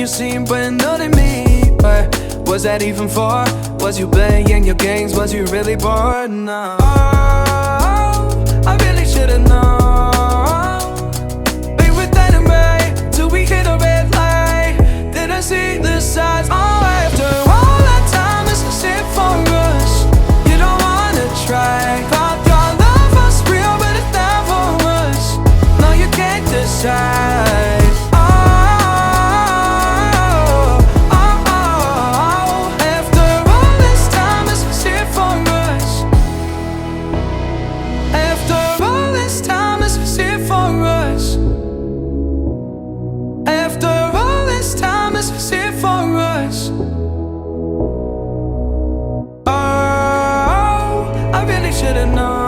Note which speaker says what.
Speaker 1: seem brand new to me. But was that even for? Was you playing your games? Was you really bored? No. Oh, I really should've known. They were standing right till we hit a red light. Didn't see the signs. Oh, after all that time, this is it for us. You don't wanna try. Thought your love was real, but it never was. No, you can't decide. Is it for us? Oh, I really should've known.